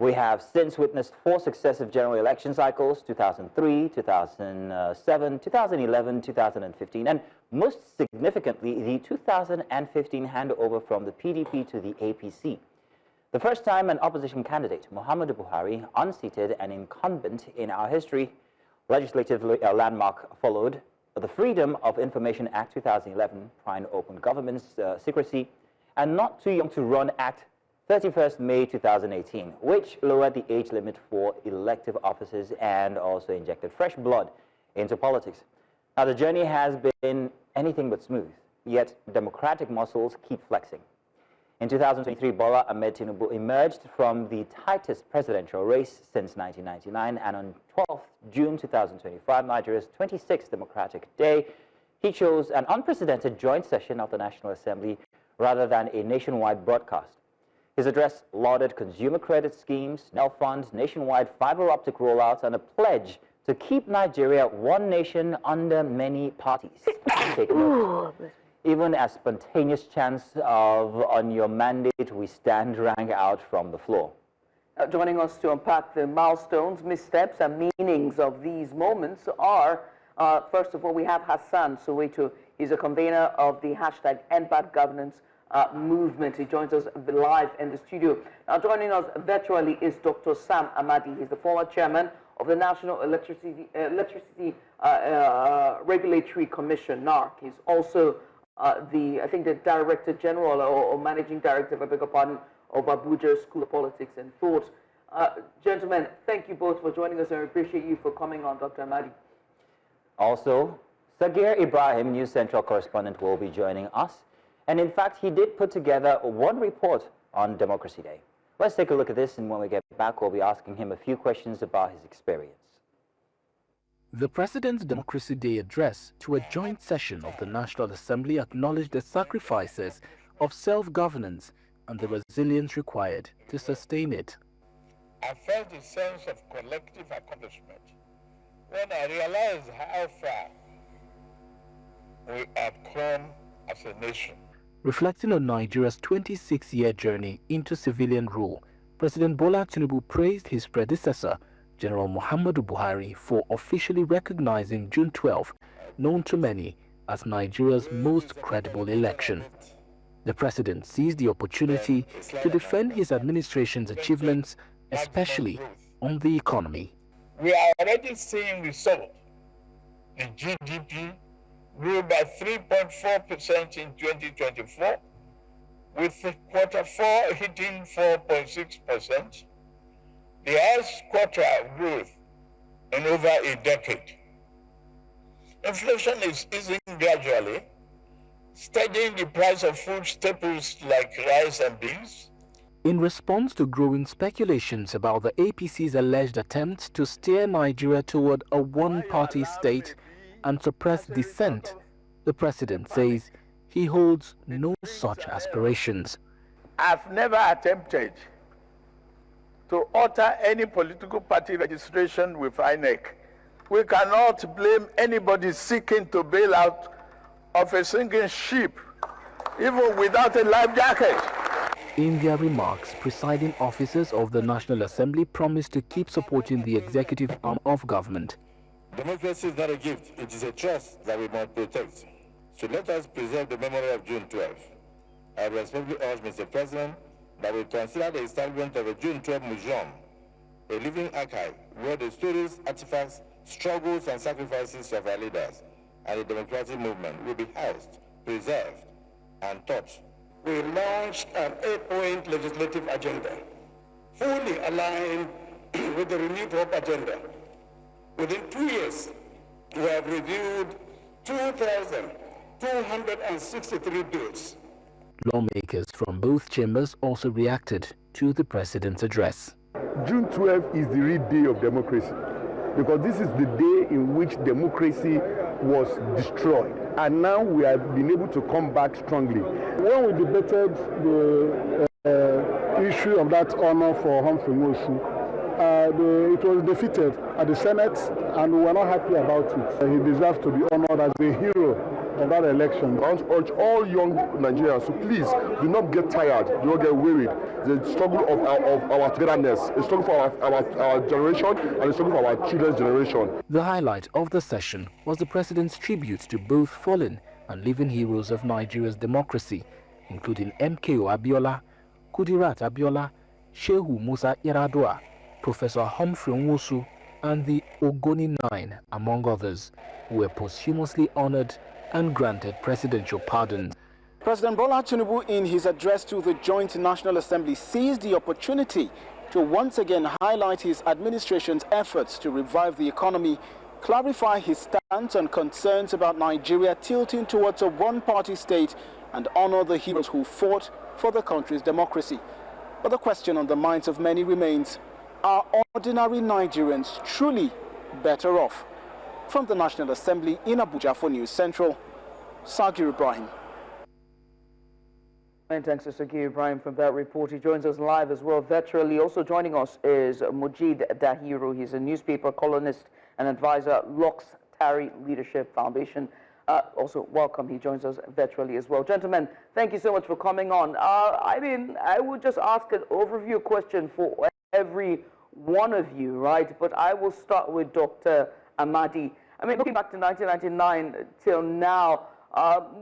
We have since witnessed 4 successive general election cycles, 2003, 2007, 2011, 2015, and most significantly, the 2015 handover from the PDP to the APC. The first time an opposition candidate, Muhammadu Buhari, unseated and incumbent in our history, legislatively a landmark followed. The Freedom of Information Act 2011, Prime Open Government's Secrecy, and Not Too Young to Run Act 31st May 2018, which lowered the age limit for elective offices and also injected fresh blood into politics. Now, the journey has been anything but smooth, yet democratic muscles keep flexing. In 2023, Bola Ahmed Tinubu emerged from the tightest presidential race since 1999, and on 12th June 2025, Nigeria's 26th Democratic Day, he chose an unprecedented joint session of the National Assembly rather than a nationwide broadcast. His address lauded consumer credit schemes, NEL funds, nationwide fiber optic rollouts, and a pledge to keep Nigeria one nation under many parties. Take note. Even as spontaneous chants of "on your mandate we stand" rang out from the floor. Joining us to unpack the milestones, missteps, and meanings of these moments are, first of all, we have Hassan Soweto. He's a convener of the hashtag #EndBadGovernance Governance movement. He joins us live in the studio. Now, joining us virtually is Dr. Sam Amadi. He's the former chairman of the National Electricity Regulatory Commission, NARC. He's also I think the Director General or Managing Director, if I beg your pardon, of Abuja School of Politics and Thought. Gentlemen, thank you both for joining us, and I appreciate you for coming on, Dr. Amadi. Also, Sagir Ibrahim, News Central correspondent, will be joining us. And in fact, he did put together one report on Democracy Day. Let's take a look at this, and when we get back, we'll be asking him a few questions about his experience. The President's Democracy Day address to a joint session of the National Assembly acknowledged the sacrifices of self-governance and the resilience required to sustain it. I felt a sense of collective accomplishment when I realized how far we have come as a nation. Reflecting on Nigeria's 26-year journey into civilian rule, President Bola Tinubu praised his predecessor, General Muhammadu Buhari, for officially recognizing June 12, known to many as Nigeria's most credible election. The president seized the opportunity to defend his administration's achievements, especially on the economy. We are already seeing results. The GDP grew by 3.4% in 2024, with Q4 hitting 4.6%, the highest quarter of growth in over a decade. Inflation is easing gradually, steadying the price of food staples like rice and beans. In response to growing speculations about the APC's alleged attempts to steer Nigeria toward a one-party state and suppress dissent, the president says he holds no such aspirations. I've never attempted to alter any political party registration with INEC. We cannot blame anybody seeking to bail out of a sinking ship, even without a life jacket. In their remarks, presiding officers of the National Assembly promised to keep supporting the executive arm of government. Democracy is not a gift, it is a trust that we must protect. So let us preserve the memory of June 12. I respectfully urge Mr. President that we consider the establishment of a June 12 museum, a living archive where the stories, artifacts, struggles and sacrifices of our leaders and the democratic movement will be housed, preserved and taught. We launched an 8-point legislative agenda, fully aligned with the Renewed Hope agenda. Within 2 years, we have reviewed 2,263 bills. Lawmakers from both chambers also reacted to the president's address. June 12th is the real day of democracy, because this is the day in which democracy was destroyed, and now we have been able to come back strongly. When we debated the issue of that honor for Humphrey Mosu, it was defeated at the Senate, and we were not happy about it. He deserves to be honored as a hero of that election. I want to urge all young Nigerians to please do not get tired, do not get wearied. The struggle of our togetherness, a struggle for our generation and a struggle for our children's generation. The highlight of the session was the president's tribute to both fallen and living heroes of Nigeria's democracy, including MKO Abiola, Kudirat Abiola, Shehu Musa Yar'Adua, Professor Humphrey Nwosu, and the Ogoni Nine, among others, who were posthumously honored and granted presidential pardons. President Bola Tinubu, in his address to the Joint National Assembly, seized the opportunity to once again highlight his administration's efforts to revive the economy, clarify his stance on concerns about Nigeria tilting towards a one-party state, and honor the heroes who fought for the country's democracy. But the question on the minds of many remains, are ordinary Nigerians truly better off? From the National Assembly in Abuja for News Central, Sagir Ibrahim. And thanks to Sagir Ibrahim from that report. He joins us live as well virtually. Also joining us is Mojeed Dahiru. He's a newspaper columnist and advisor, Locks Tari Leadership Foundation. Also, welcome. He joins us virtually as well. Gentlemen, thank you so much for coming on. I would just ask an overview question for every one of you, right? But I will start with Dr. Amadi. I mean, looking back to 1999 till now,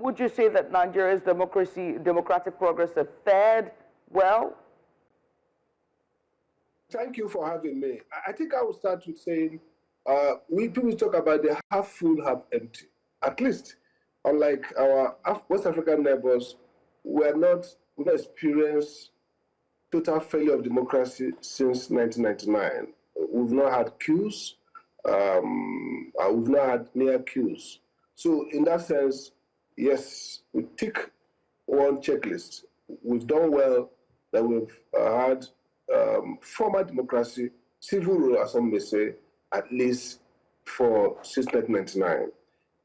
would you say that Nigeria's democratic progress have fared well? Thank you for having me. I think I will start with saying, people talk about the half full, half empty. At least, unlike our West African neighbors, we've not experienced total failure of democracy since 1999. We've not had coups. We've not had near coups. So in that sense, yes, we tick one checklist. We've done well that we've had formal democracy, civil rule, as some may say, at least since 1999.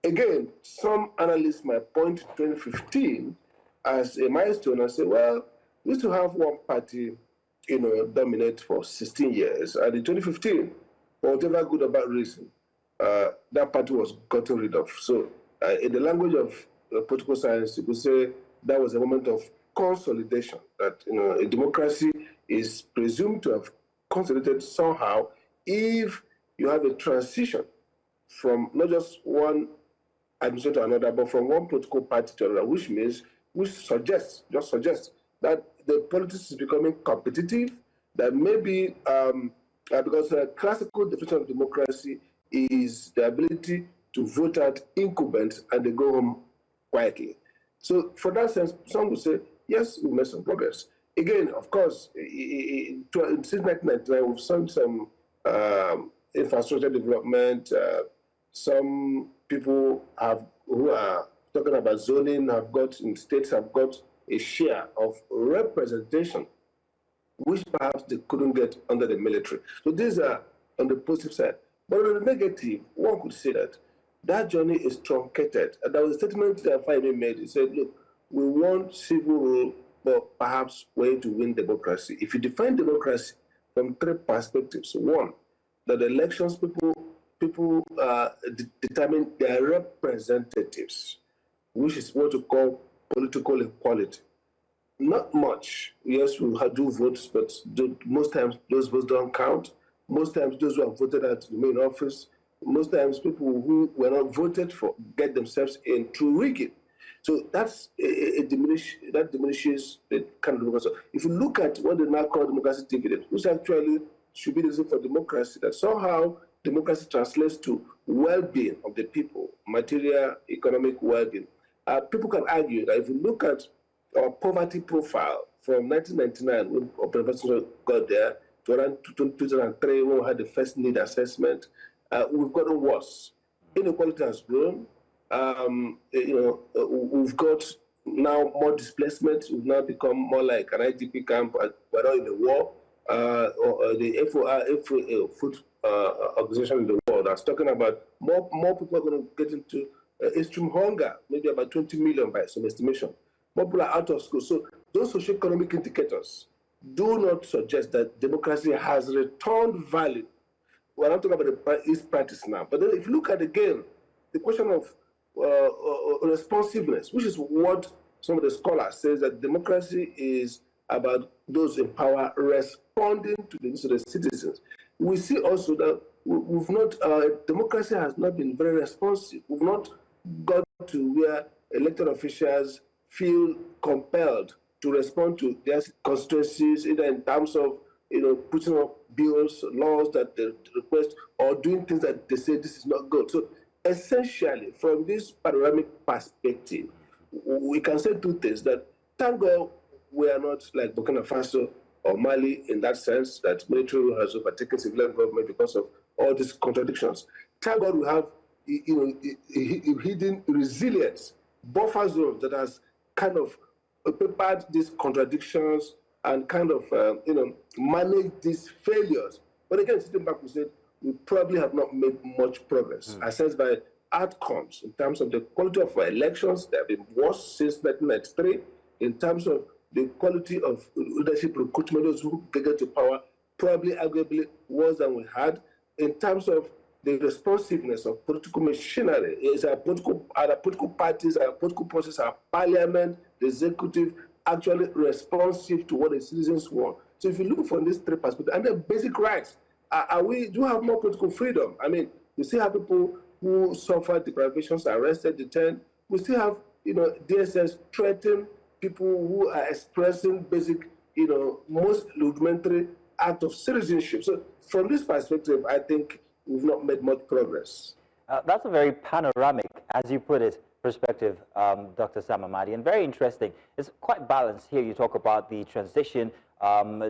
Again, some analysts might point to 2015 as a milestone and say, well, we used to have one party, dominate for 16 years. And in 2015, for whatever good or bad reason, that party was gotten rid of. So in the language of political science, you could say that was a moment of consolidation, that a democracy is presumed to have consolidated somehow if you have a transition from not just one administration to another, but from one political party to another, which suggests that the politics is becoming competitive, that maybe because a classical definition of democracy is the ability to vote out incumbents and they go home quietly. So for that sense, some will say, yes, we made some progress. Again, of course, since 1999, we've seen some infrastructure development. Some people who are talking about zoning in states have got a share of representation, which perhaps they couldn't get under the military. So these are on the positive side. But on the negative, one could say that journey is truncated. And there was a statement that Fayemi made. He said, look, we want civil rule, but perhaps way to win democracy. If you define democracy from three perspectives, one, that the elections people determine their representatives, which is what we call political equality. Not much. Yes, we do votes, but most times those votes don't count. Most times those who have voted at the main office, most times people who were not voted for get themselves in through rigging. So that diminishes the kind of democracy. If you look at what they now call democracy dividend, which actually should be the reason for democracy, that somehow democracy translates to well-being of the people, material, economic well-being. People can argue that if you look at our poverty profile from 1999, when President got there, to around 2003, when we had the first need assessment, we've gotten worse. Inequality has grown. We've got now more displacement. We've now become more like an IDP camp. We're not in the war. The FAO, Food Organization in the world, that's talking about more people are going to get into extreme hunger, maybe about 20 million by some estimation. More people are out of school. So those socio-economic indicators do not suggest that democracy has returned value. We're not talking about the East practice now. But then if you look at, again, the question of responsiveness, which is what some of the scholars say that democracy is about those in power responding to the needs of the citizens. We see also that we've not, democracy has not been very responsive. We've not got to where elected officials feel compelled to respond to their constituencies, either in terms of putting up bills, laws that they request, or doing things that they say this is not good. So essentially, from this panoramic perspective, we can say two things: that thank God we are not like Burkina Faso or Mali in that sense, that military rule has overtaken civilian government because of all these contradictions. Thank God we have hidden resilience, buffer zones that has kind of prepared these contradictions and kind of managed these failures. But again, sitting back, we said we probably have not made much progress, assessed by outcomes in terms of the quality of our elections. They have been worse since 1993. In terms of the quality of leadership recruitment, those who get to power, probably arguably worse than we had. In terms of the responsiveness of political machinery, is our political parties, our political process, our parliament, the executive, actually responsive to what the citizens want. So if you look from these three perspectives, and the basic rights, do we have more political freedom? I mean, we still have people who suffer deprivations, arrested, detained. We still have, DSS threaten people who are expressing basic, most rudimentary act of citizenship. So from this perspective, I think we've not made much progress. That's a very panoramic, as you put it, perspective, Dr. Sam Amadi, and very interesting. It's quite balanced here. You talk about the transition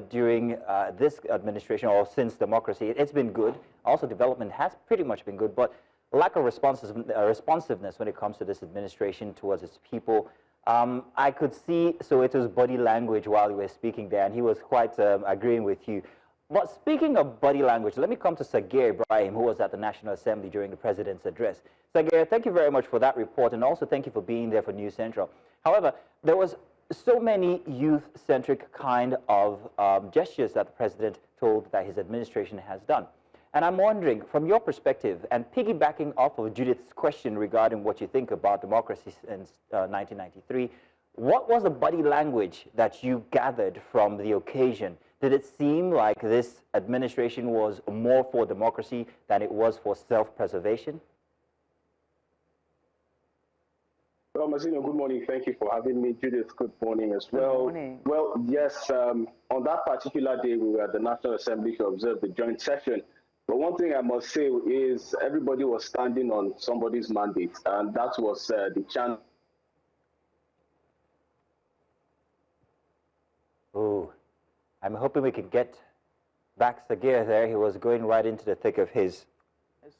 during this administration or since democracy. It's been good. Also, development has pretty much been good, but lack of responsiveness when it comes to this administration towards its people. I could see Soweto's body language while you were speaking there, and he was quite agreeing with you. But speaking of body language, let me come to Sagir Ibrahim, who was at the National Assembly during the President's address. Sagir, thank you very much for that report, and also thank you for being there for News Central. However, there was so many youth-centric kind of gestures that the President told that his administration has done. And I'm wondering, from your perspective, and piggybacking off of Judith's question regarding what you think about democracy since 1993, what was the body language that you gathered from the occasion? Did it seem like this administration was more for democracy than it was for self-preservation? Well, Mazino, good morning. Thank you for having me. Judith, good morning as well. Good morning. Well, yes, on that particular day, we were at the National Assembly to observe the joint session. But one thing I must say is everybody was standing on somebody's mandate, and that was the chant. Oh, I'm hoping we can get back Sagir there. He was going right into the thick of his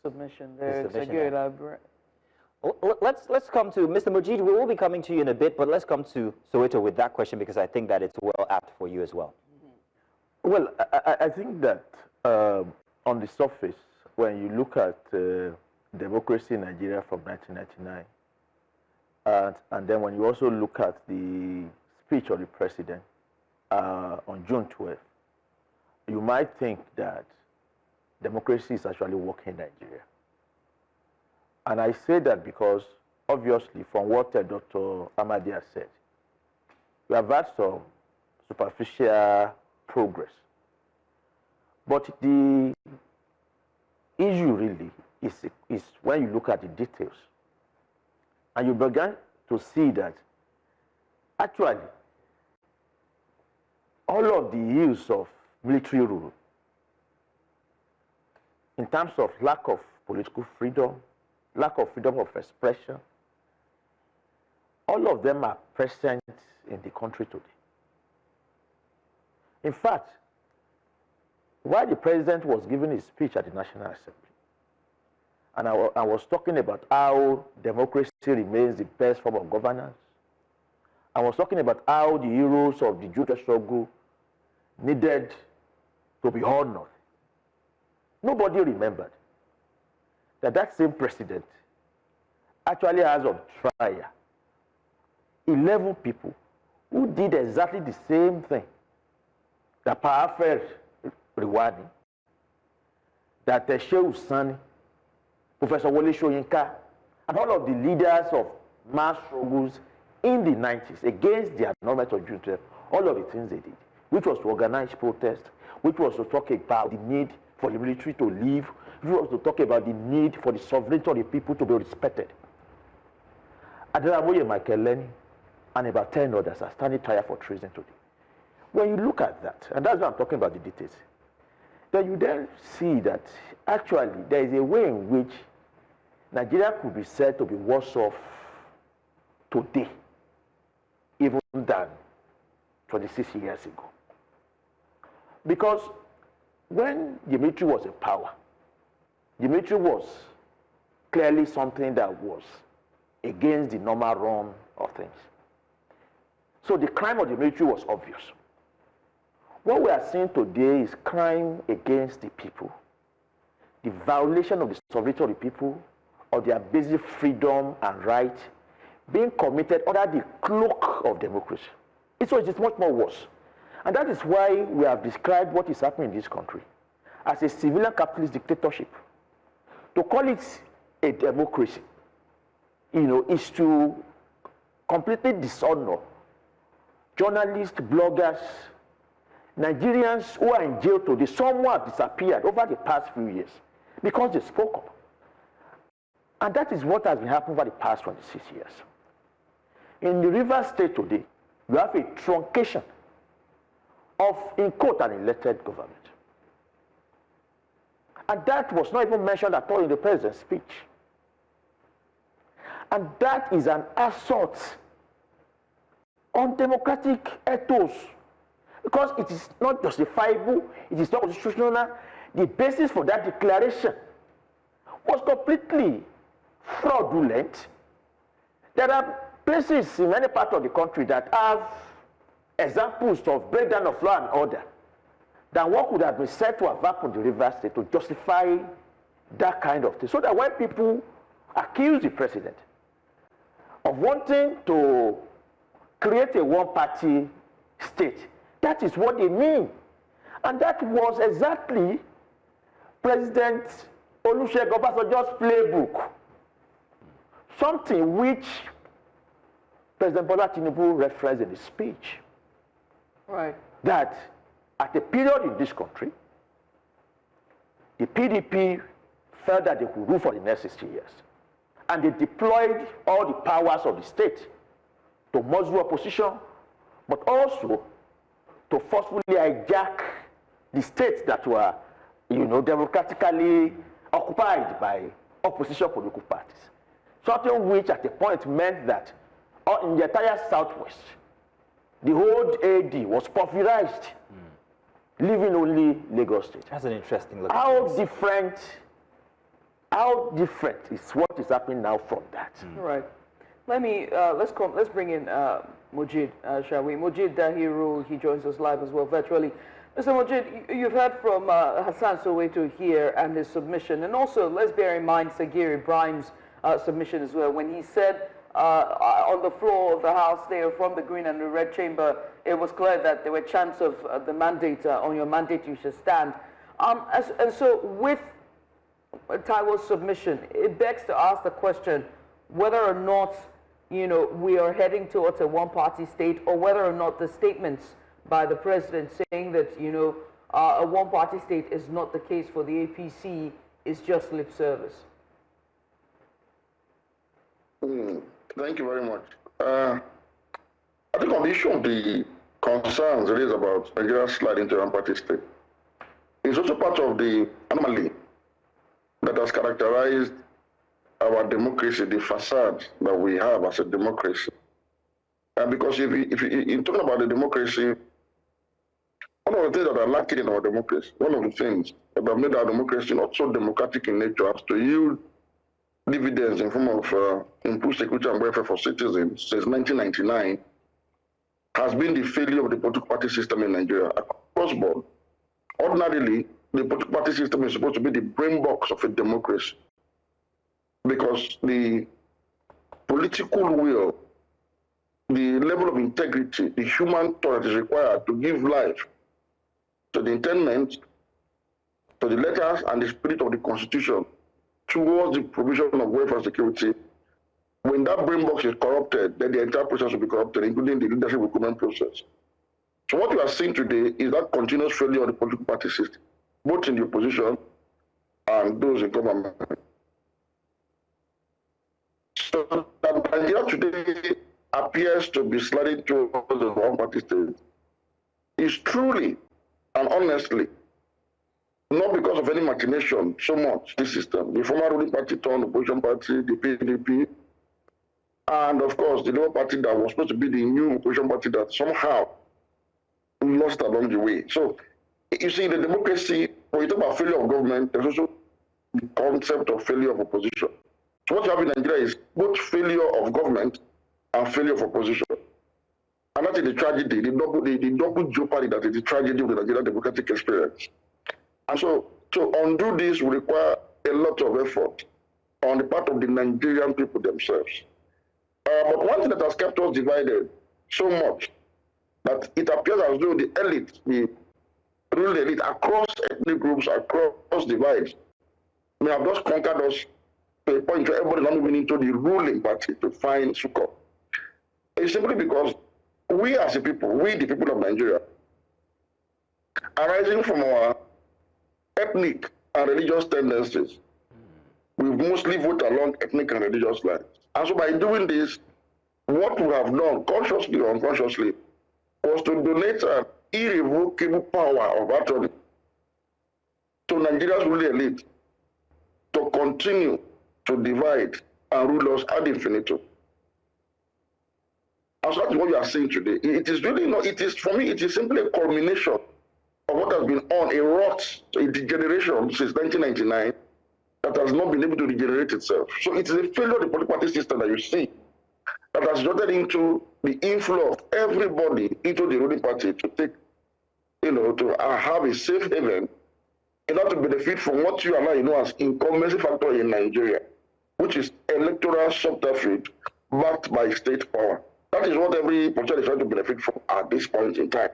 submission there. Sagir, let's come to Mr. Mojeed. We will be coming to you in a bit, but let's come to Soweto with that question because I think that it's well apt for you as well. Well, I think that on the surface, when you look at democracy in Nigeria from 1999, and then when you also look at the speech of the president on June 12th, you might think that democracy is actually working in Nigeria. And I say that because, obviously, from what Dr. Amadi has said, we have had some superficial progress. But the issue really is when you look at the details, and you begin to see that actually all of the use of military rule in terms of lack of political freedom, lack of freedom of expression, all of them are present in the country today. In fact, while the president was giving his speech at the National Assembly, and I was talking about how democracy remains the best form of governance, I was talking about how the heroes of the Judith struggle needed to be honored. Nobody remembered that that same president actually has on trial 11 people who did exactly the same thing that Parafel Rewani, that Shehu Sani, Professor Wole Soyinka, and all of the leaders of mass struggles in the 90s against the annulment of June 12, all of the things they did, which was to organize protest, which was to talk about the need for the military to leave, which was to talk about the need for the sovereignty of the people to be respected. Adelamoye Michael Lenny and about 10 others are standing trial for treason today. When you look at that, and that's why I'm talking about the details, then you then see that actually there is a way in which Nigeria could be said to be worse off today, even than 26 years ago. Because when the military was in power, the military was clearly something that was against the normal run of things. So the crime of the military was obvious. What we are seeing today is crime against the people, the violation of the sovereignty of the people, of their basic freedom and right, being committed under the cloak of democracy. So it is much more worse. And that is why we have described what is happening in this country as a civilian capitalist dictatorship. To call it a democracy, is to completely dishonor journalists, bloggers, Nigerians who are in jail today. Some who have disappeared over the past few years because they spoke up. And that is what has been happening over the past 26 years. In the Rivers State today, you have a truncation of, in quote, an elected government. And that was not even mentioned at all in the president's speech. And that is an assault on democratic ethos, because it is not justifiable, it is not constitutional. The basis for that declaration was completely fraudulent. There are places in many parts of the country that have examples of breakdown of law and order than what could have been said to have happened in the Rivers State to justify that kind of thing. So that when people accuse the president of wanting to create a one-party state, that is what they mean. And that was exactly President Olusegun Obasanjo's playbook. Something which President Bola Tinubu referenced in his speech. Right. That at a period in this country, the PDP felt that they could rule for the next 60 years. And they deployed all the powers of the state to muzzle opposition, but also to forcefully hijack the states that were, democratically occupied by opposition political parties. Something which at a point meant that in the entire Southwest, the whole AD was pulverized, leaving only Lagos State. That's an interesting look. How different is what is happening now from that? Right. Let's bring in Mojeed, shall we? Mojeed Dahiru, he joins us live as well virtually. Mr. Mojeed, you've heard from Hassan Soweto here and his submission, and also let's bear in mind Sagir Ibrahim's submission as well, when he said on the floor of the House there from the Green and the Red Chamber, it was clear that there were chants of the mandate, on your mandate you should stand. And so with Taiwo's submission, it begs to ask the question whether or not, we are heading towards a one-party state, or whether or not the statements by the president saying that, a one-party state is not the case for the APC is just lip service. Thank you very much. I think on the issue of the concerns raised about Nigeria sliding into a one-party state, it's also part of the anomaly that has characterized our democracy, the facade that we have as a democracy. And because if you're talking about the democracy, one of the things that are lacking in our democracy, one of the things that have made our democracy not so democratic in nature as to yield dividends in form of improved security and welfare for citizens since 1999 has been the failure of the political party system in Nigeria across board. Ordinarily, the political party system is supposed to be the brain box of a democracy, because the political will, the level of integrity, the human thought is required to give life to the intent, to the letters and the spirit of the Constitution towards the provision of welfare security When that brain box is corrupted, then the entire process will be corrupted, including the leadership recruitment process. So what you are seeing today is that continuous failure of the political party system, both in the opposition and those in government. So that Nigeria today appears to be sliding towards the one-party state is truly and honestly not because of any machination so much this system. The former ruling party turned opposition party, the PDP, and of course the Labour Party that was supposed to be the new opposition party that somehow lost along the way. So you see, the democracy, when you talk about failure of government, there's also the concept of failure of opposition. So what you have in Nigeria is both failure of government and failure of opposition. And that is the tragedy, the double jeopardy that is the tragedy of the Nigerian democratic experience. And so to undo this will require a lot of effort on the part of the Nigerian people themselves. But one thing that has kept us divided so much that it appears as though the elite, the ruling elite across ethnic groups, across divides, may have just conquered us to a point where everybody is now moving into the ruling party to find succor. It's simply because we as a people, we the people of Nigeria, arising from our ethnic and religious tendencies, we mostly vote along ethnic and religious lines. And so by doing this, what we have done, consciously or unconsciously, was to donate an irrevocable power of attorney to Nigeria's ruling elite to continue to divide and rule us ad infinitum. And so that's what you are seeing today. It is really not, it is, for me, it is simply a culmination of what has been on a rot, a degeneration since 1999 that has not been able to regenerate itself. So it is a failure of the political party system that you see that has resulted into the inflow of everybody into the ruling party to take, to have a safe haven in order to benefit from what you and I know as incumbency factor in Nigeria, which is electoral subterfuge backed by state power. That is what every politician is trying to benefit from at this point in time.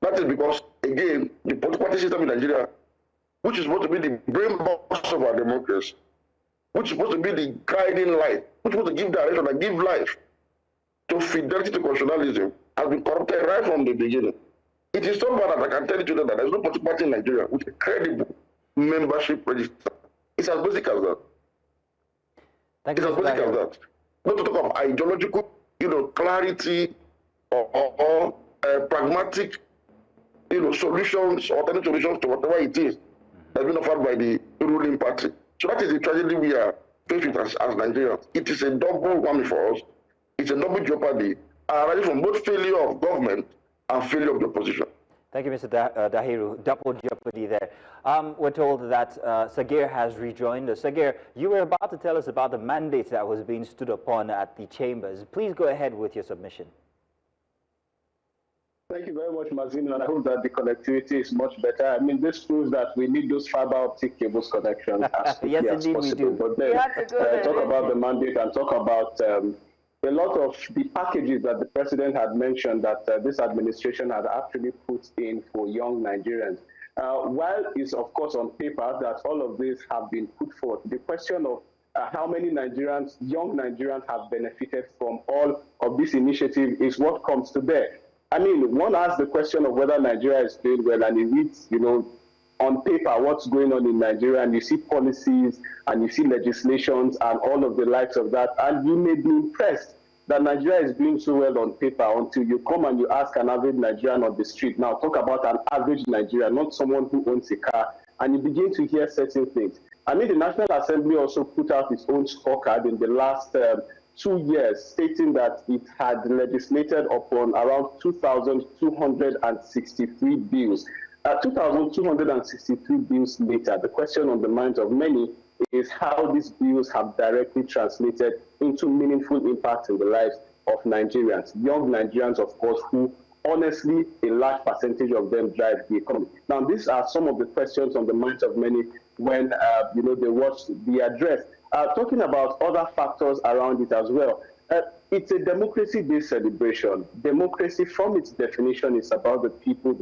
That is because, again, the political party system in Nigeria, which is supposed to be the brain box of our democracy, which is supposed to be the guiding light, which is supposed to give direction and give life to fidelity to constitutionalism, has been corrupted right from the beginning. It is so bad that I can tell you today that there is no political party in Nigeria with a credible membership register. It's as basic as that. Thank you, it's as basic as that. Not to talk of ideological, clarity or pragmatic, solutions, alternate solutions to whatever it is that's been offered by the ruling party. So that is the tragedy we are faced with as Nigerians. It is a double whammy for us. It's a double jeopardy arising from both failure of government and failure of the opposition. Thank you, Mr. Dahiru. Double jeopardy there. We're told that Sagir has rejoined us. Sagir, you were about to tell us about the mandate that was being stood upon at the chambers. Please go ahead with your submission. Thank you very much, Mazino, and I hope that the connectivity is much better. I mean, this proves that we need those fiber optic cables connections as quickly as possible. We do. But then, talk about the mandate and talk about a lot of the packages that the president had mentioned that this administration had actually put in for young Nigerians. While it's, of course, on paper that all of these have been put forth, the question of how many Nigerians, young Nigerians, have benefited from all of this initiative is what comes to bear. I mean, one asks the question of whether Nigeria is doing well, and it reads, on paper what's going on in Nigeria, and you see policies, and you see legislations, and all of the likes of that, and you may be impressed that Nigeria is doing so well on paper until you come and you ask an average Nigerian on the street. Now, talk about an average Nigerian, not someone who owns a car, and you begin to hear certain things. I mean, the National Assembly also put out its own scorecard in the last 2 years, stating that it had legislated upon around 2,263 bills. 2,263 bills later, the question on the minds of many is how these bills have directly translated into meaningful impact in the lives of Nigerians, young Nigerians, of course, who honestly, a large percentage of them drive the economy. Now, these are some of the questions on the minds of many when, they watch the address. Talking about other factors around it as well, it's a democracy-based celebration. Democracy, from its definition, is about the people, and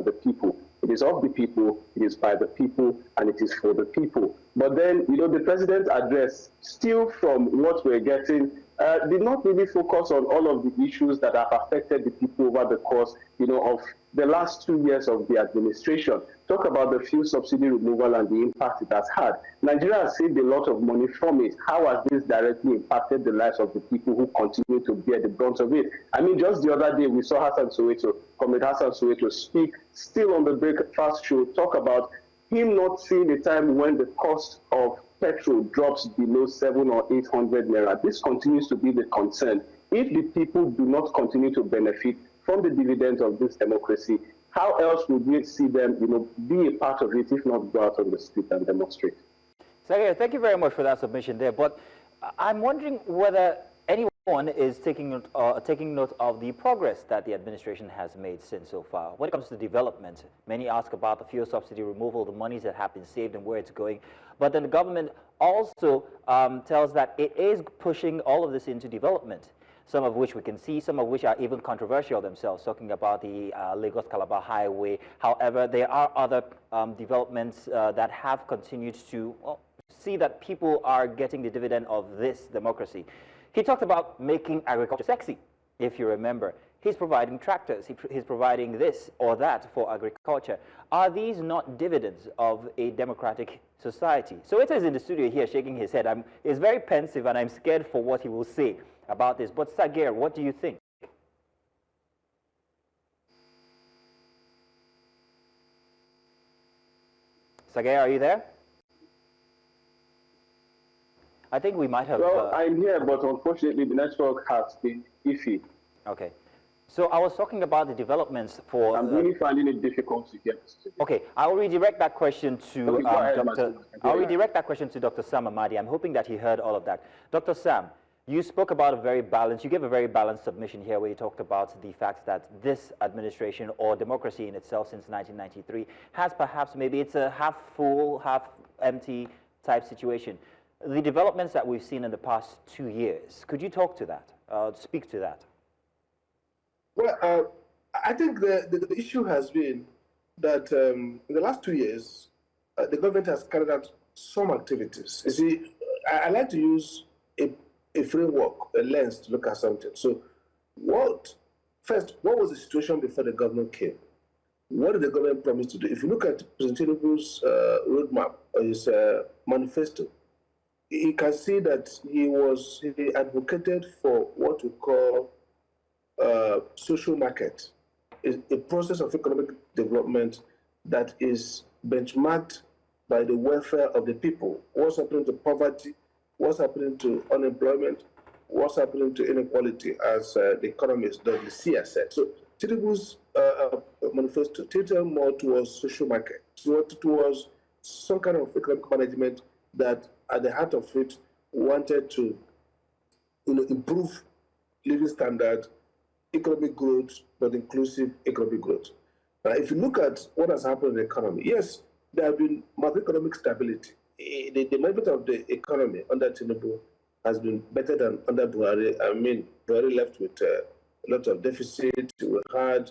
the people. It is of the people, it is by the people, and it is for the people. But then, the president's address, still from what we're getting, did not really focus on all of the issues that have affected the people over the course, of the last 2 years of the administration. Talk about the fuel subsidy removal and the impact it has had. Nigeria has saved a lot of money from it. How has this directly impacted the lives of the people who continue to bear the brunt of it? I mean, just the other day, we saw Hassan Soweto, Comrade Hassan Soweto, speak, still on the breakfast show, talk about him not seeing a time when the cost of petrol drops below 700 or 800 naira. This continues to be the concern. If the people do not continue to benefit from the dividends of this democracy, how else would we see them, be a part of it, if not go out on the street and demonstrate? Sagir, thank you very much for that submission there. But I'm wondering whether anyone is taking note of the progress that the administration has made since so far. When it comes to development, many ask about the fuel subsidy removal, the monies that have been saved and where it's going. But then the government also tells that it is pushing all of this into development, some of which we can see, some of which are even controversial themselves, talking about the Lagos-Calabar Highway. However, there are other developments that have continued to see that people are getting the dividend of this democracy. He talked about making agriculture sexy, if you remember. He's providing tractors, he's providing this or that for agriculture. Are these not dividends of a democratic society? So it is in the studio here shaking his head. He's very pensive and I'm scared for what he will say about this. But Sagir, what do you think? Sagir, are you there? I think we might have... Well, I'm here, but unfortunately the network has been iffy. Okay. So I was talking about the developments for... I'm really finding it difficult to get this. Okay, I'll redirect that question to Dr. Sam Amadi. I'm hoping that he heard all of that. Dr. Sam, you spoke about you gave a very balanced submission here where you talked about the fact that this administration or democracy in itself since 1993 has perhaps, maybe it's a half full, half empty type situation. The developments that we've seen in the past 2 years, could you talk to that, speak to that? Well, I think the issue has been that in the last 2 years, the government has carried out some activities. You see, I like to use a framework, a lens to look at something. So first, what was the situation before the government came? What did the government promise to do? If you look at President Tinubu's roadmap, or his manifesto, you can see that he advocated for what we call social market, a process of economic development that is benchmarked by the welfare of the people. What's happening to poverty? What's happening to unemployment? What's happening to inequality, as the economist WC has said? So Tinubu's manifesto tilted more towards social market, towards some kind of economic management that, at the heart of it, wanted to improve living standard, economic growth, but inclusive economic growth. Now, if you look at what has happened in the economy, yes, there have been macroeconomic stability. The management of the economy under Tinubu has been better than under Buhari. I mean, Buhari left with a lot of deficit. We had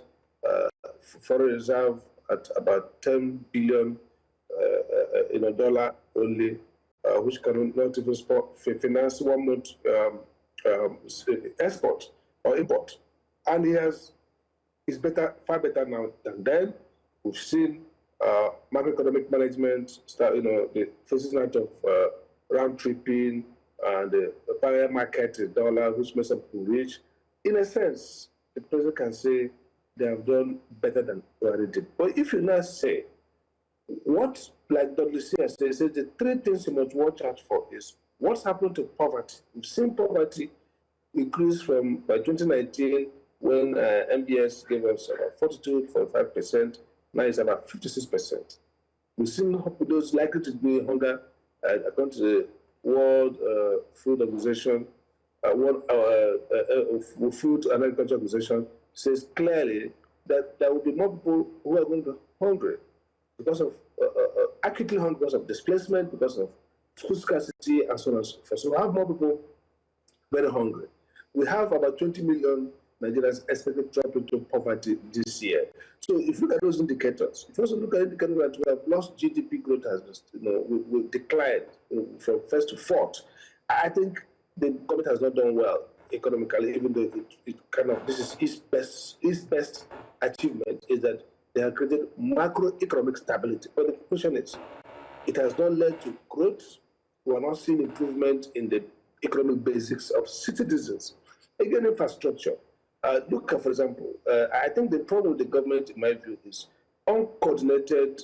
foreign reserve at about $10 billion dollar only, which cannot even finance 1 month export or import. And he's far better now than then. We've seen macroeconomic management the phasing out of round tripping and the parallel market dollar, which makes up rich. In a sense, the president can say they have done better than Buhari did. But if you now say, what, like WC has said, the three things you must watch out for is what's happened to poverty. We've seen poverty increase by 2019, when MBS gave us about 42.5%, now it's about 56%. We've seen those likely to be hunger, according to the World Food Organization, Food and Agriculture Organization says clearly that there will be more people who are going to be hungry because of acutely hungry, because of displacement, because of food scarcity, and so on and so forth. So we have more people very hungry. We have about 20 million Nigerians expected to drop into poverty this year. So if you look at those indicators, if you also look at indicators that we have lost GDP growth has we declined from first to fourth, I think the government has not done well economically, even though it kind of, this is its best achievement is that they have created macroeconomic stability. But the question is, it has not led to growth. We are not seeing improvement in the economic basics of citizens. Again, infrastructure. Look at, for example, I think the problem with the government, in my view, is uncoordinated,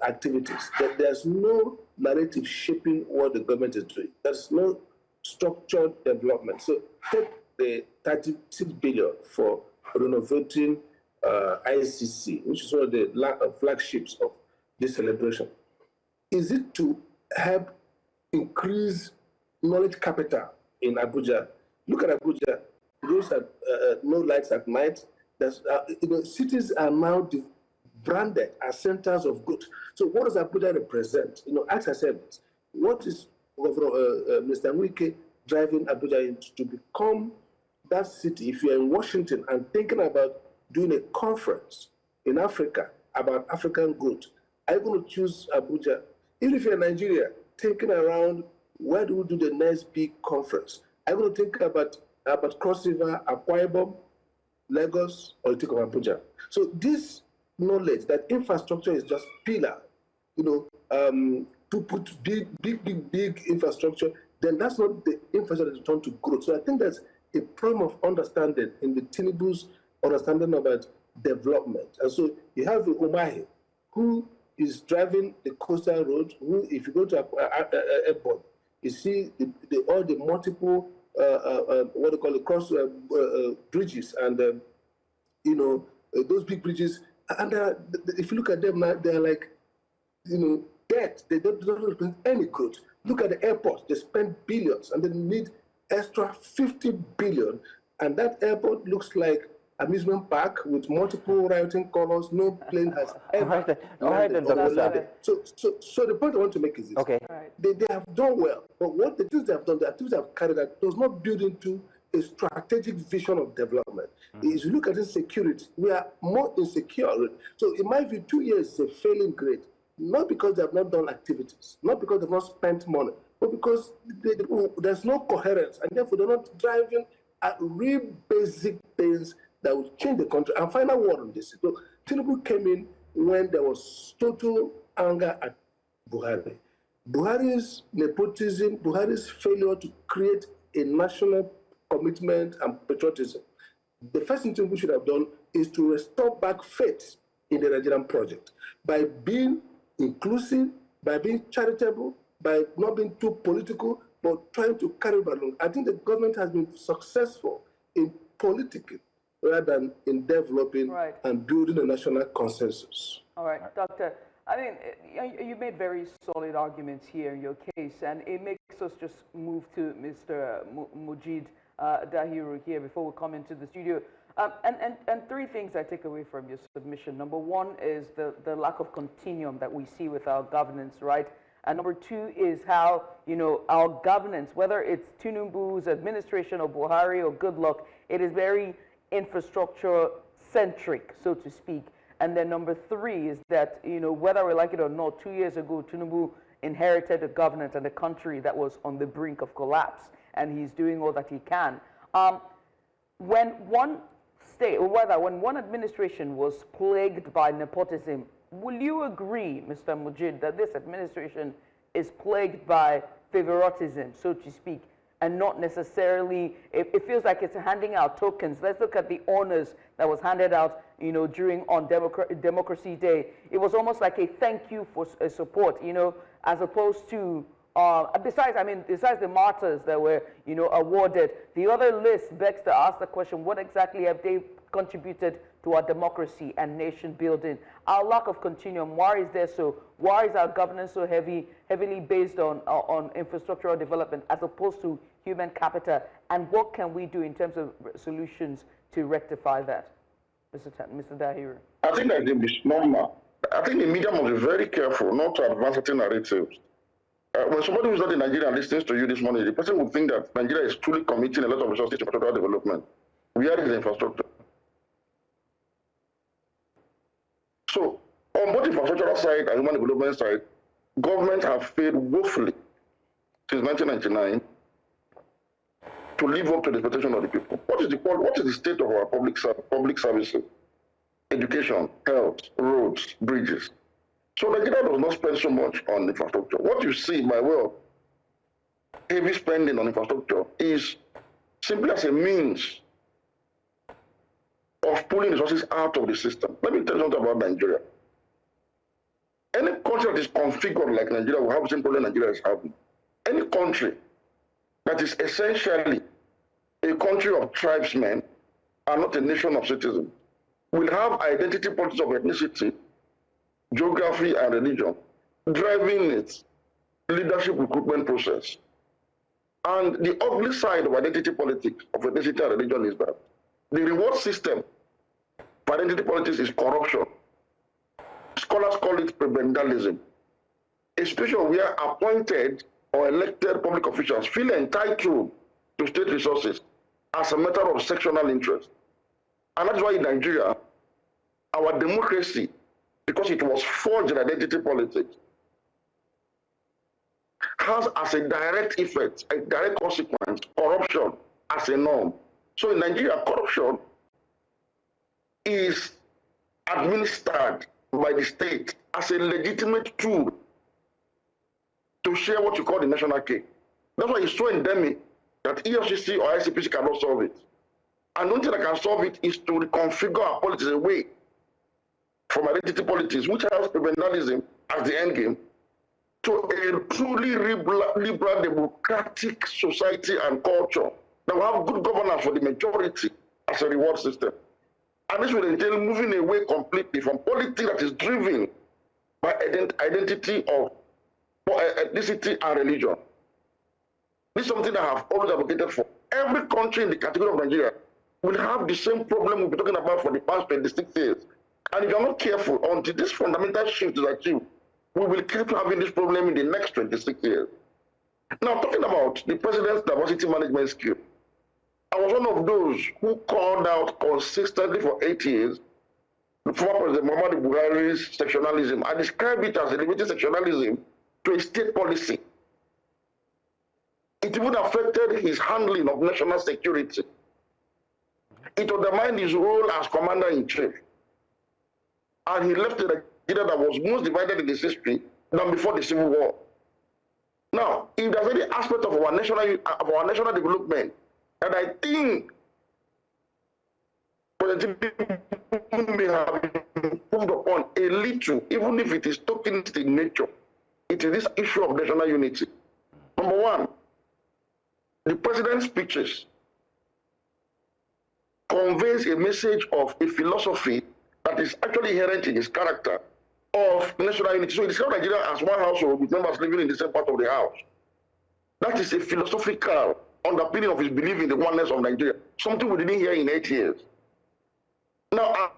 activities. That there's no narrative shaping what the government is doing. There's no structured development. So take the 36 billion for renovating ICC, which is one of the flagships of this celebration. Is it to help increase knowledge capital in Abuja? Look at Abuja. Those are no lights at night. Cities are now branded as centers of good. So what does Abuja represent? Ask ourselves, what is Mr. Wike driving Abuja into to become that city? If you're in Washington and thinking about doing a conference in Africa about African growth, are you going to choose Abuja? Even if you're in Nigeria, thinking around where do we do the next big conference, are you going to think about Cross River, Akwa Ibom, Lagos, or you think of Abuja? So this knowledge that infrastructure is just pillar, to put big infrastructure, then that's not the infrastructure that turn to growth. So I think that's a problem of understanding in the Tinubu's understanding about development. And so you have the Umahi, who is driving the coastal road, who, if you go to airport, you see all the multiple what they call cross bridges, and those big bridges. And if you look at them now, they're like, debt. They don't represent any growth. Look at the airport. They spend billions, and they need extra 50 billion. And that airport looks like amusement park with multiple rioting colors. No plane has ever. All right, then, Dr. Sagir. So the point I want to make is this. Okay. They have done well, but what the things they have done, the activities they have carried out, does not build into a strategic vision of development. If you look at insecurity, we are more insecure. So in my view, 2 years is a failing grade, not because they have not done activities, not because they have not spent money, but because there's no coherence, and therefore they're not driving at real basic things that will change the country. And final word on this. So Tinubu came in when there was total anger at Buhari. Buhari's nepotism, Buhari's failure to create a national commitment and patriotism. The first thing Tinubu should have done is to restore back faith in the Nigerian project by being inclusive, by being charitable, by not being too political, but trying to carry it along. I think the government has been successful in politicking rather than in developing and building a national consensus. All right, Doctor. I mean, you made very solid arguments here in your case, and it makes us just move to Mr. Mojeed Dahiru here before we come into the studio. And three things I take away from your submission. Number one is the lack of continuum that we see with our governance, right? And number two is how, our governance, whether it's Tinubu's administration or Buhari or Goodluck, it is very infrastructure-centric, so to speak. And then number three is that, whether we like it or not, 2 years ago, Tinubu inherited a government and a country that was on the brink of collapse, and he's doing all that he can. When one state, or rather, when one administration was plagued by nepotism, will you agree, Mr. Mojeed, that this administration is plagued by favoritism, so to speak, and not necessarily, it feels like it's handing out tokens. Let's look at the honors that was handed out, during on Democracy Day. It was almost like a thank you for support, as opposed to, besides the martyrs that were, awarded, the other list begs to ask the question, what exactly have they contributed to our democracy and nation building? Our lack of continuum, why is our governance so heavily based on infrastructural development as opposed to human capital, and what can we do in terms of solutions to rectify that? Mr. Dahiru. I think that it is normal. I think the media must be very careful not to advance certain narratives. When somebody who's not in Nigeria listens to you this morning, the person would think that Nigeria is truly committing a lot of resources to pastoral development. Where is the infrastructure? So, on both the infrastructural side and human development side, governments have failed woefully since 1999 to live up to the expectation of the people. What is the state of our public services? Education, health, roads, bridges. So Nigeria does not spend so much on infrastructure. What you see by way of heavy spending on infrastructure is simply as a means of pulling resources out of the system. Let me tell you something about Nigeria. Any country that is configured like Nigeria will have the same problem Nigeria is having. Any country that is essentially a country of tribesmen and not a nation of citizens will have identity politics of ethnicity, geography, and religion driving its leadership recruitment process. And the ugly side of identity politics, of ethnicity and religion, is that the reward system for identity politics is corruption. Scholars call it prebendalism. A situation where appointed or elected public officials feel entitled to state resources as a matter of sectional interest. And that's why in Nigeria, our democracy, because it was forged in identity politics, has as a direct effect, a direct consequence, corruption as a norm. So in Nigeria, corruption is administered by the state as a legitimate tool to share what you call the national cake. That's why it's so endemic that EFCC or ICPC cannot solve it. And the only thing that can solve it is to reconfigure our politics away from identity politics, which has prebendalism as the end game, to a truly liberal democratic society and culture that will have good governance for the majority as a reward system. And this will entail moving away completely from politics that is driven by identity of ethnicity and religion. This is something that I have always advocated for. Every country in the category of Nigeria will have the same problem we've been talking about for the past 26 years. And if you're not careful, until this fundamental shift is achieved, we will keep having this problem in the next 26 years. Now, talking about the president's diversity management skill, I was one of those who called out consistently for 8 years the former President Muhammadu Buhari's sectionalism. I described it as elevating sectionalism to a state policy. It even affected his handling of national security. It undermined his role as commander-in-chief. And he left a Nigeria that was most divided in its history than before the Civil War. Now, if there's any aspect of our national development that I think President Tinubu may have improved upon a little, even if it is tokenistic in nature, it is this issue of national unity. Number one, the president's speeches conveys a message of a philosophy that is actually inherent in his character of national unity. So he describes Nigeria as one household with members living in the same part of the house. That is a philosophical underpinning of his belief in the oneness of Nigeria, something we didn't hear in 8 years. Now,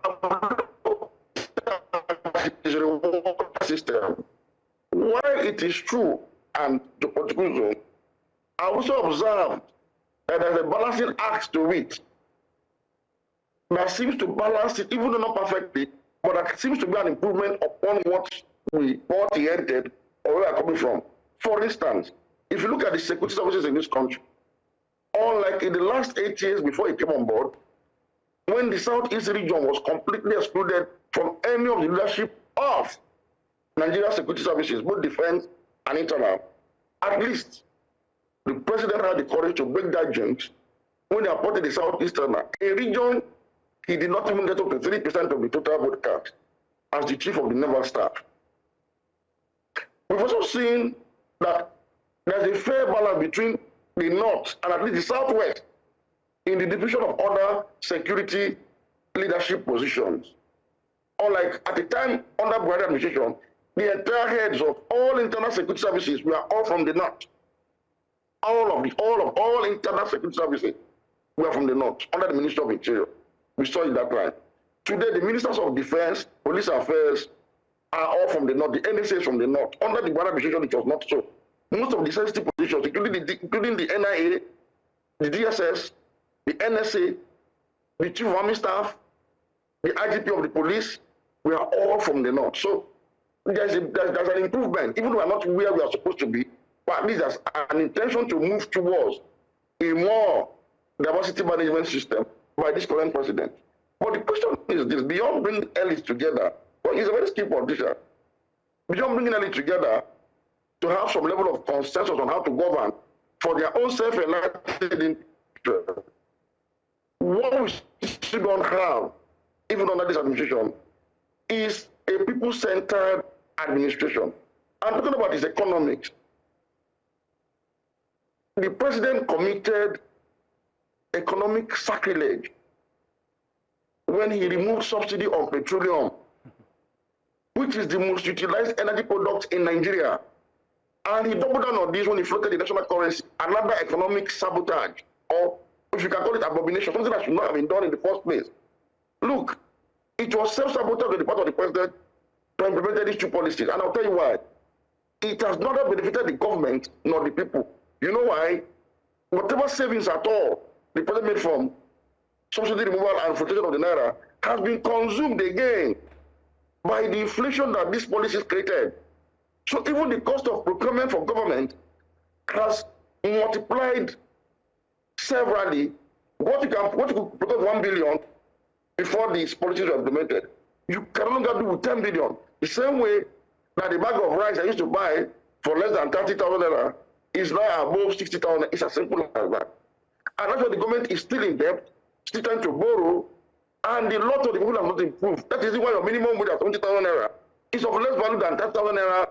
his reward system, while it is true and the political zone, I also observed that there's a balancing act to it that seems to balance it, even though not perfectly, but that seems to be an improvement upon what he entered or where we are coming from. For instance, if you look at the security services in this country, unlike in the last 8 years before he came on board, when the Southeast region was completely excluded from any of the leadership of Nigeria security services, both defense and internal, at least the president had the courage to break that jinx when he appointed the Southeastern, a region he did not even get up to 3% of the total vote cast as the chief of the naval staff. We've also seen that there's a fair balance between the North and at least the Southwest in the division of other security leadership positions. Unlike at the time under Buhari administration, the entire heads of all internal security services were all from the North. All internal security services were from the North under the Minister of Interior. We saw it that time. Today, the ministers of defense, police affairs are all from the North. The NSA is from the North. Under the Buhari administration, it was not so. Most of the sensitive positions, including the NIA, the DSS, the NSA, the chief of army staff, the IGP of the police, we are all from the north. So there's an improvement, even though we're not where we are supposed to be, but at least there's an intention to move towards a more diversity management system by this current president. But the question is this: beyond bringing elites together, well, he's a very skilled politician, beyond bringing elites together to have some level of consensus on how to govern for their own self-enlightened interest, what we still don't have, even under this administration, is a people-centered administration. I'm talking about his economics. The president committed economic sacrilege when he removed subsidy on petroleum, which is the most utilized energy product in Nigeria. And he doubled down on this when he floated the national currency, another economic sabotage, or if you can call it abomination, something that should not have been done in the first place. Look, it was self-sabotage on the part of the president to implement these two policies, and I'll tell you why. It has not benefited the government nor the people. You know why? Whatever savings at all the president made from subsidy removal and flotation of the naira has been consumed again by the inflation that these policies created. So even the cost of procurement for government has multiplied severally. What you could procure 1 billion before these policies were implemented, you can no longer do with 10 billion. The same way that the bag of rice I used to buy for less than 30,000 naira is now above 60,000. It's as simple as that. And that's why the government is still in debt, still trying to borrow, and the lot of the people have not improved. That is why your minimum wage at 20,000 naira is of less value than 30,000 naira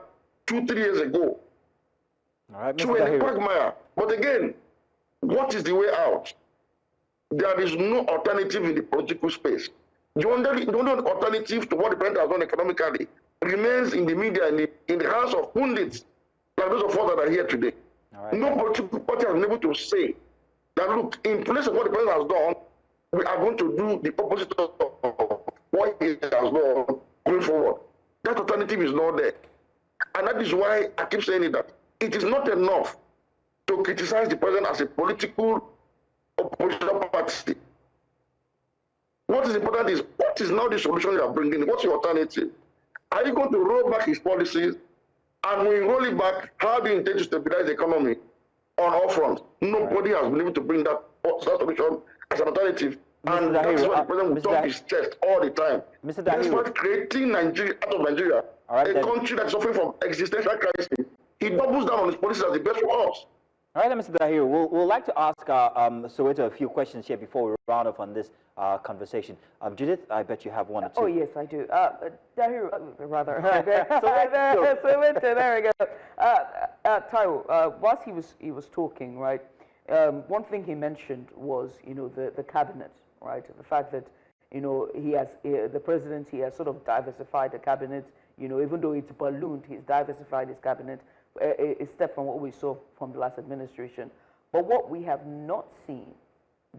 2-3 years ago. All right, Mr. So in the quagmire. But again, what is the way out? There is no alternative in the political space. The only alternative to what the president has done economically remains in the media, in the hands of pundits, like those of us that are here today. Right. No political party has been able to say that, look, in place of what the president has done, we are going to do the opposite of what he has done going forward. That alternative is not there. And that is why I keep saying that it is not enough to criticize the president as a political oppositional party. What is important is, what is now the solution you are bringing? What's your alternative? Are you going to roll back his policies? And when you roll it back, how do you intend to stabilize the economy on all fronts? Nobody has been able to bring that solution as an alternative. And that's why the president will talk his chest all the time. Mr. That's Dahiru, why creating Nigeria out of Nigeria, a country that's suffering from existential crisis, he doubles down on his policies as the best for us. All right, Mr. Dahiru, we'll like to ask Soweto a few questions here before we round off on this conversation. Judith, I bet you have one or two. Oh, yes, I do. Dahiru, rather. Soweto, there we go. Taiwo, whilst he was talking, right, one thing he mentioned was, the cabinet, right? The fact that, the president, he has sort of diversified the cabinet, even though it's ballooned, he's diversified his cabinet. A step from what we saw from the last administration. But what we have not seen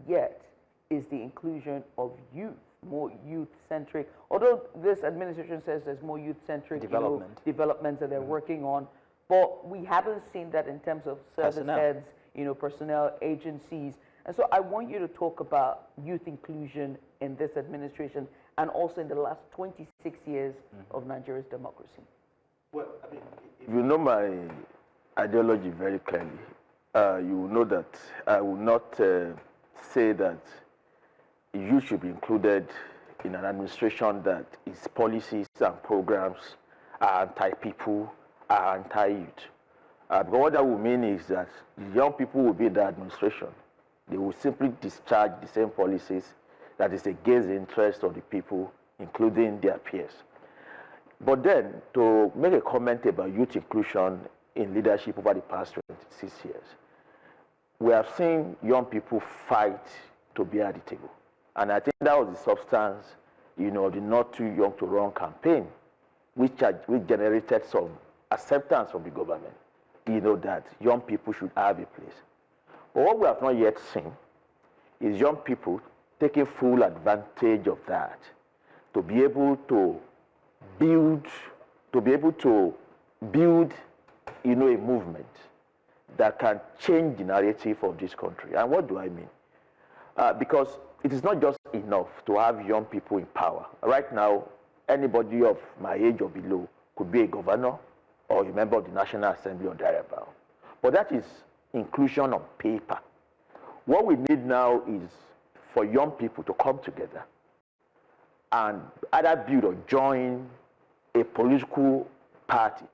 yet is the inclusion of youth, more youth-centric. Although this administration says there's more youth-centric developments that they're working on, but we haven't seen that in terms of service heads, personnel, agencies. And so I want you to talk about youth inclusion in this administration and also in the last 26 years of Nigeria's democracy. Well, I mean, if you know my ideology very clearly, you will know that I will not say that you should be included in an administration that its policies and programs are anti-people, are anti-youth. But what that will mean is that the young people will be in the administration. They will simply discharge the same policies that is against the interest of the people, including their peers. But then, to make a comment about youth inclusion in leadership over the past 26 years, we have seen young people fight to be at the table. And I think that was the substance, the Not Too Young to Run campaign, which generated some acceptance from the government, that young people should have a place. But what we have not yet seen is young people taking full advantage of that to be able to build a movement that can change the narrative of this country. And what do I mean? Because it is not just enough to have young people in power. Right now, anybody of my age or below could be a governor or a member of the National Assembly or thereabout. But that is inclusion on paper. What we need now is for young people to come together and either build or join a political party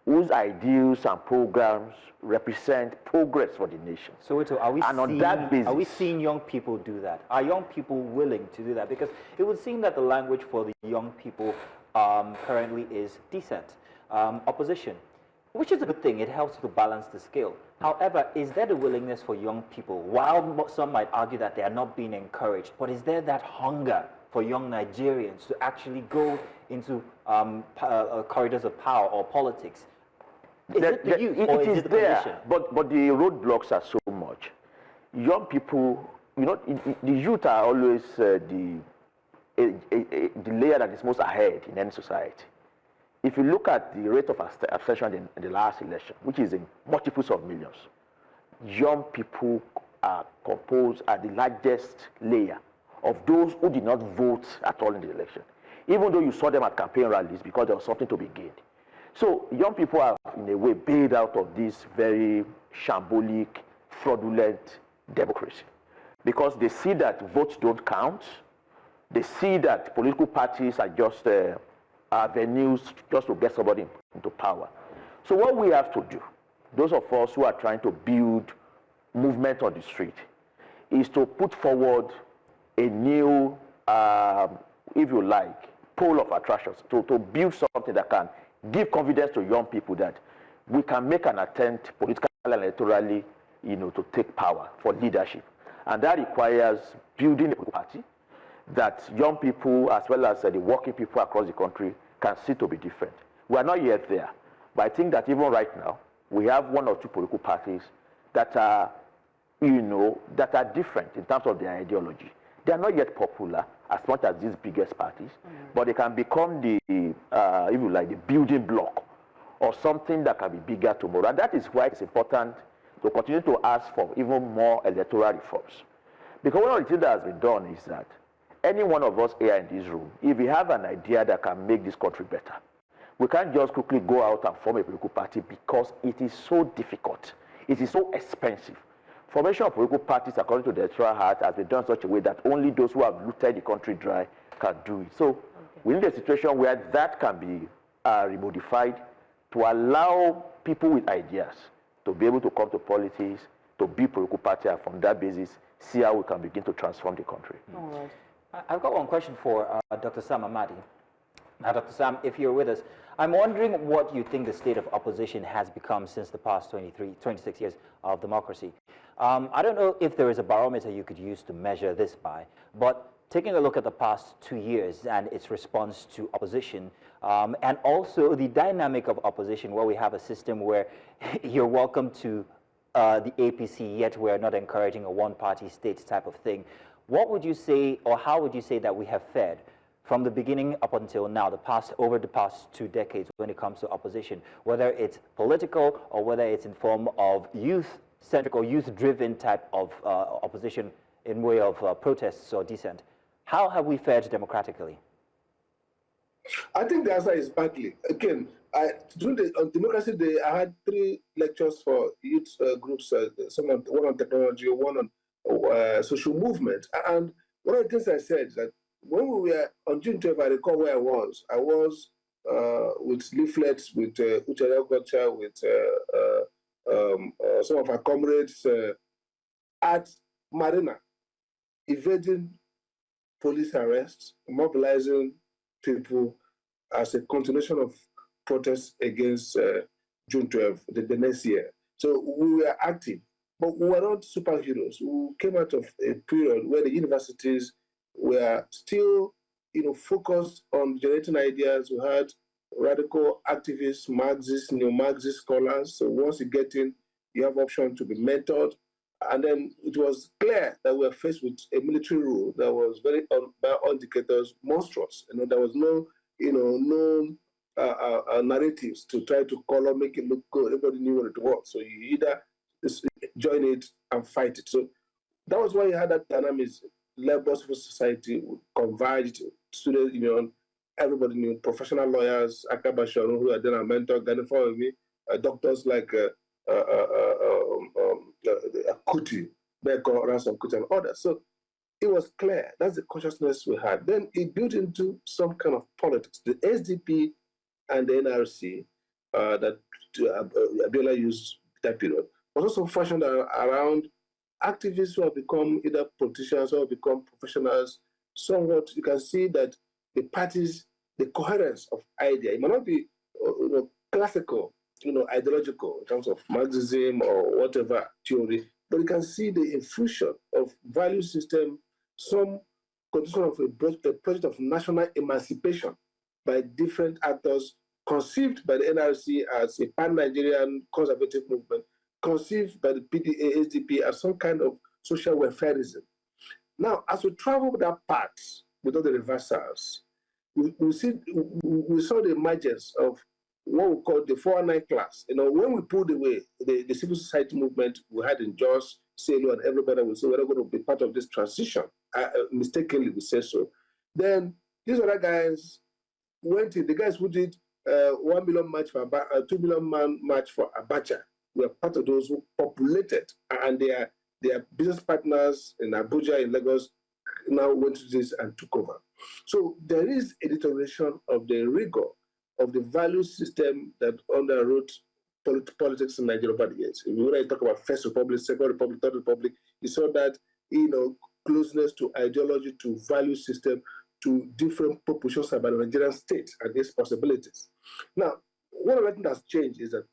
whose ideals and programs represent progress for the nation. So, are we seeing young people do that? Are young people willing to do that? Because it would seem that the language for the young people currently is dissent, opposition, which is a good thing. It helps to balance the scale. However, is there the willingness for young people, while some might argue that they are not being encouraged, but is there that hunger for young Nigerians to actually go into corridors of power or politics? Is it the youth or is it the position? But the roadblocks are so much. Young people, the youth are always the layer that is most ahead in any society. If you look at the rate of abstention in the last election, which is in multiples of millions, young people are composed at the largest layer of those who did not vote at all in the election, even though you saw them at campaign rallies because there was something to be gained. So young people are, in a way, bailed out of this very shambolic, fraudulent democracy because they see that votes don't count. They see that political parties are just avenues just to get somebody into power. So what we have to do, those of us who are trying to build movement on the street, is to put forward a new, if you like, pole of attractions, to build something that can give confidence to young people that we can make an attempt politically and electorally, to take power for leadership. And that requires building a political party that young people, as well as the working people across the country, can see to be different. We are not yet there, but I think that even right now, we have one or two political parties that are, that are different in terms of their ideology. They are not yet popular as much as these biggest parties, but they can become the, if you like, the building block or something that can be bigger tomorrow. And that is why it's important to continue to ask for even more electoral reforms. Because one of the things that has been done is that any one of us here in this room, if we have an idea that can make this country better, we can't just quickly go out and form a political party because it is so difficult. It is so expensive. Formation of political parties, according to the Electoral Act, has been done in such a way that only those who have looted the country dry can do it. So we need a situation where that can be remodified to allow people with ideas to be able to come to politics, to build political party, and from that basis, see how we can begin to transform the country. All right. I've got one question for Dr. Sam Amadi. Now, Dr. Sam, if you're with us, I'm wondering what you think the state of opposition has become since the past 26 years of democracy. I don't know if there is a barometer you could use to measure this by, but taking a look at the past 2 years and its response to opposition, and also the dynamic of opposition, where we have a system where you're welcome to the APC, yet we're not encouraging a one-party state type of thing. What would you say, or how would you say that we have fared from the beginning up until now, over the past 2 decades when it comes to opposition, whether it's political or whether it's in form of youth-centric or youth-driven type of opposition in way of protests or dissent? How have we fared democratically? I think the answer is badly. Again, on Democracy Day, I had 3 lectures for youth groups, one on technology, one on social movement. And one of the things I said is that when we were on June 12th, I recall where I was with leaflets, with Uchara Gotcha, with some of our comrades at Marina, evading police arrests, mobilizing people as a continuation of protests against June 12th, the next year. So we were active, but we were not superheroes. We came out of a period where the universities were still, focused on generating ideas. We had radical activists, Marxists, neo-Marxist scholars. So once you get in, you have option to be mentored. And then it was clear that we were faced with a military rule that was very, by all indicators, monstrous. There was no, narratives to try to color, make it look good. Everybody knew what it was. So you either join it and fight it. So that was why you had that dynamics labor, civil society would converge, student union, everybody knew, professional lawyers, Akabashon, who are then a mentor, Gani me, doctors like Kuti, Beko, Ransom Kuti, and others. So it was clear. That's the consciousness we had. Then it built into some kind of politics. The SDP and the NRC that Abiola used that period was also fashioned around activists who have become either politicians or become professionals. Somewhat, you can see that the parties, the coherence of idea, it might not be classical, ideological in terms of Marxism or whatever theory, but you can see the infusion of value system, some condition of a project of national emancipation by different actors, conceived by the NRC as a pan-Nigerian conservative movement, conceived by the PDA, SDP as some kind of social welfareism. Now, as we travel that path with all the reversals, we saw the emergence of what we call the 419 class. When we pulled away the civil society movement we had in Jos, Selu, and everybody would say we're not going to be part of this transition. Mistakenly, we say so. Then these other guys went in, the guys who did 1 million march for 2 million man march for Abacha were part of those who populated, and their business partners in Abuja, in Lagos, now went to this and took over. So there is a deterioration of the rigor of the value system that underwrote politics in Nigeria over the years. If you want to talk about First Republic, Second Republic, Third Republic, you saw that closeness to ideology, to value system, to different proportions about the Nigerian state and its possibilities. Now, one of the things that's changed is that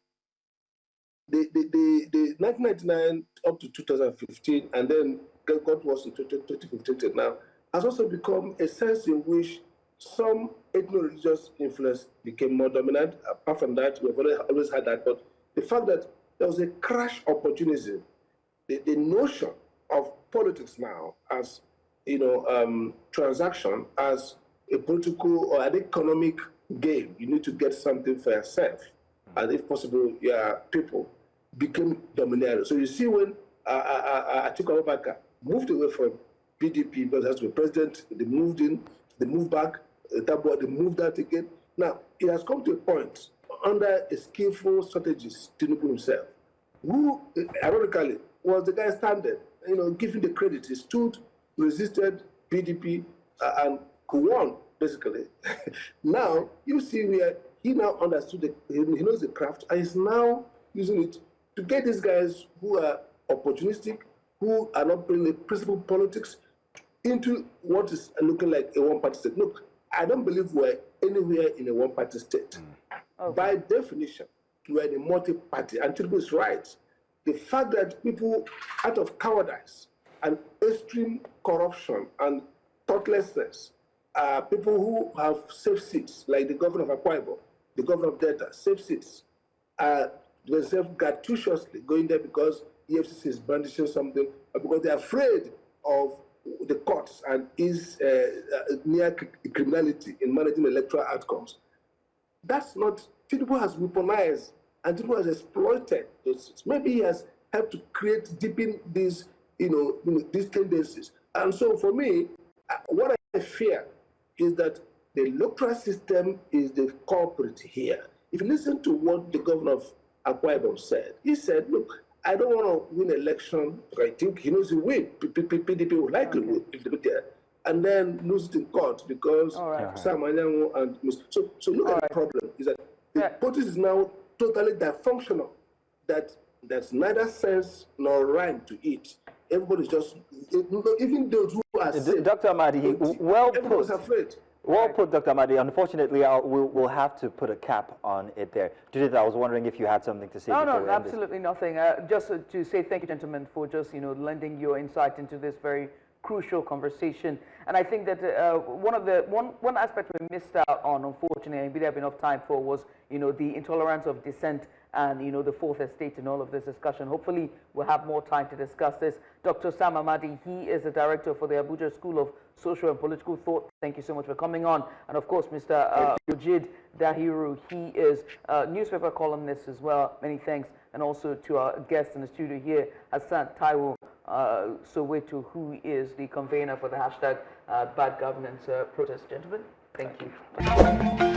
the 1999 up to 2015, and then got worse in 2015 till now, has also become a sense in which some ethno-religious influence became more dominant. Apart from that, we've always had that, but the fact that there was a crash opportunism, the notion of politics now as transaction, as a political or an economic game, you need to get something for yourself, and if possible, your people, became dominating. So you see when Atiku Abubakar moved away from PDP because as the president, they moved in, they moved back, they moved out again. Now, it has come to a point under a skillful strategist, Tinubu himself, who, ironically, was the guy standing, giving the credit. He stood, resisted PDP, and won, basically. Now, you see where he now understood, he knows the craft, and is now using it to get these guys who are opportunistic, who are not playing the principled politics, into what is looking like a one-party state. Look, I don't believe we're anywhere in a one-party state. Okay. By definition, we're in a multi-party, and Tinubu is right. The fact that people, out of cowardice and extreme corruption and thoughtlessness, people who have safe seats, like the governor of Akwa Ibom, the governor of Delta, safe seats, themselves gratuitously going there because EFCC is brandishing something, because they're afraid of the courts and is near criminality in managing electoral outcomes. That's not, Tinubu has weaponized and Tinubu has exploited those. Maybe he has helped to deepen these, these tendencies. And so for me, what I fear is that the electoral system is the culprit here. If you listen to what the governor of Akwa Ibom said, he said, look, I don't want to win election. I think he knows he will win. PDP will likely win if they go there, and then lose it in court because Sam Anyanwu and so look at the problem is that the politics is now totally dysfunctional. That there's neither sense nor rhyme to it. Everybody's just, even those who are safe, Dr. Amadi, well everybody's afraid. Well put, Dr. Amadi. Unfortunately, we'll have to put a cap on it there. Judith, I was wondering if you had something to say. No, absolutely nothing. Just to say thank you, gentlemen, for just lending your insight into this very crucial conversation. And I think that one aspect we missed out on, unfortunately, and we didn't have enough time for, was the intolerance of dissent and the fourth estate in all of this discussion. Hopefully, we'll have more time to discuss this. Dr. Sam Amadi, he is the director for the Abuja School of Social and Political Thought. Thank you so much for coming on. And of course, Mr. Mojeed Dahiru, he is a newspaper columnist as well. Many thanks. And also to our guest in the studio here, Hassan Soweto, Soweto, who is the convener for the hashtag bad governance protest. Gentlemen, thank you.